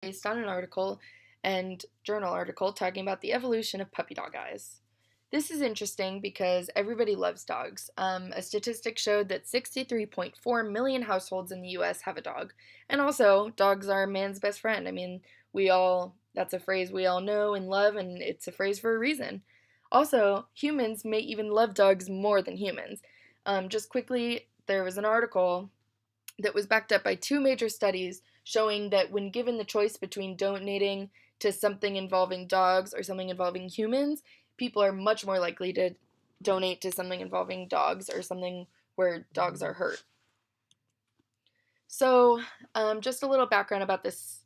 based on an article and journal article talking about the evolution of puppy dog eyes. This is interesting because everybody loves dogs. A statistic showed that 63.4 million households in the US have a dog. And also, dogs are man's best friend. That's a phrase we all know and love, and it's a phrase for a reason. Also, humans may even love dogs more than humans. Just quickly, there was an article that was backed up by two major studies showing that when given the choice between donating to something involving dogs or something involving humans, people are much more likely to donate to something involving dogs or something where dogs are hurt. So, just a little background about this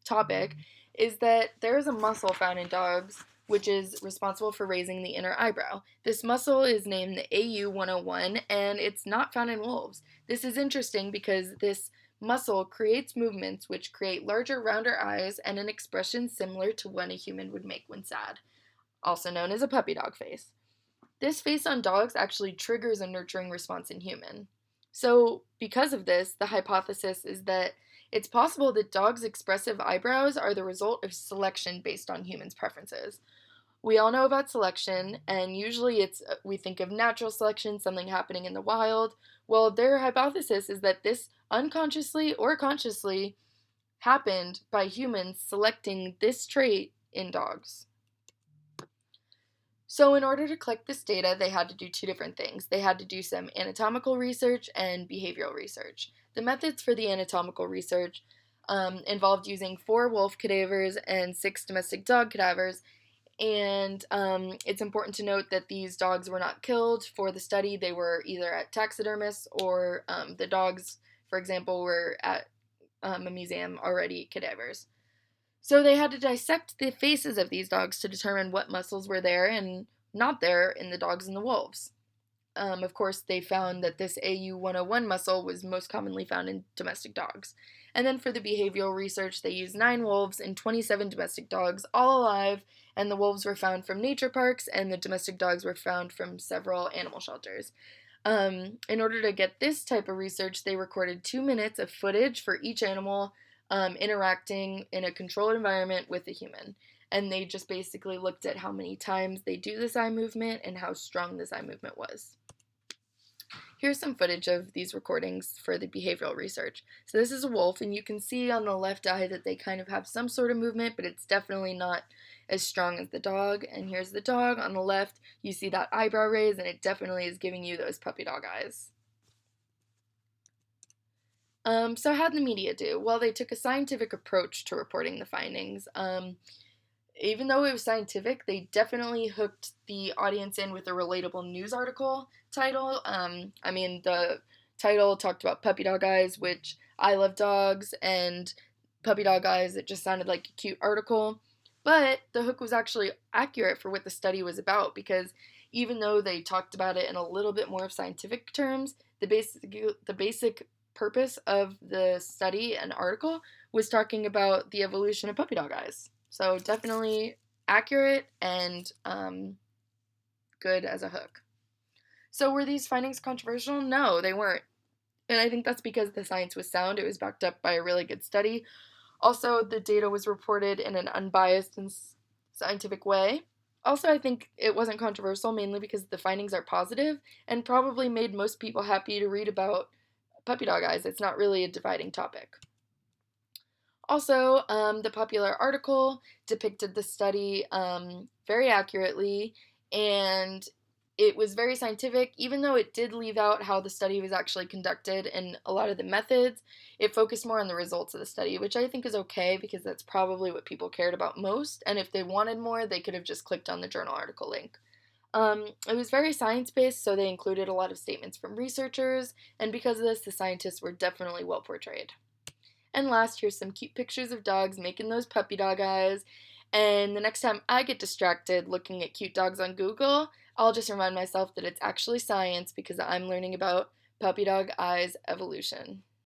topic is that there is a muscle found in dogs which is responsible for raising the inner eyebrow. This muscle is named the AU101 and it's not found in wolves. This is interesting because this muscle creates movements which create larger, rounder eyes and an expression similar to one a human would make when sad, also known as a puppy dog face. This face on dogs actually triggers a nurturing response in human. So, because of this, the hypothesis is that it's possible that dogs' expressive eyebrows are the result of selection based on humans' preferences. We all know about selection, and usually we think of natural selection, something happening in the wild. Well, their hypothesis is that this unconsciously or consciously happened by humans selecting this trait in dogs. So, in order to collect this data, they had to do two different things. They had to do some anatomical research and behavioral research. The methods for the anatomical research involved using 4 wolf cadavers and 6 domestic dog cadavers. And it's important to note that these dogs were not killed for the study. They were either at taxidermists or the dogs, for example, were at a museum already cadavers. So they had to dissect the faces of these dogs to determine what muscles were there and not there in the dogs and the wolves. Of course, they found that this AU101 muscle was most commonly found in domestic dogs. And then for the behavioral research, they used 9 wolves and 27 domestic dogs, all alive, and the wolves were found from nature parks, and the domestic dogs were found from several animal shelters. In order to get this type of research, they recorded 2 minutes of footage for each animal interacting in a controlled environment with a human. And they just basically looked at how many times they do this eye movement and how strong this eye movement was. Here's some footage of these recordings for the behavioral research. So this is a wolf, and you can see on the left eye that they kind of have some sort of movement, but it's definitely not as strong as the dog. And here's the dog. On the left, you see that eyebrow raise, and it definitely is giving you those puppy dog eyes. So how'd the media do? Well, they took a scientific approach to reporting the findings. Even though it was scientific, they definitely hooked the audience in with a relatable news article title. The title talked about puppy dog eyes, which I love dogs, and puppy dog eyes, it just sounded like a cute article. But the hook was actually accurate for what the study was about because even though they talked about it in a little bit more of scientific terms, the basic purpose of the study and article was talking about the evolution of puppy dog eyes. So definitely accurate and good as a hook. So were these findings controversial? No, they weren't. And I think that's because the science was sound. It was backed up by a really good study. Also, the data was reported in an unbiased and scientific way. Also, I think it wasn't controversial mainly because the findings are positive and probably made most people happy to read about puppy dog eyes. It's not really a dividing topic. Also, the popular article depicted the study very accurately, and it was very scientific. Even though it did leave out how the study was actually conducted and a lot of the methods, it focused more on the results of the study, which I think is okay because that's probably what people cared about most. And if they wanted more, they could have just clicked on the journal article link. It was very science based, so they included a lot of statements from researchers, and because of this, the scientists were definitely well portrayed. And last, here's some cute pictures of dogs making those puppy dog eyes. And the next time I get distracted looking at cute dogs on Google, I'll just remind myself that it's actually science because I'm learning about puppy dog eyes evolution.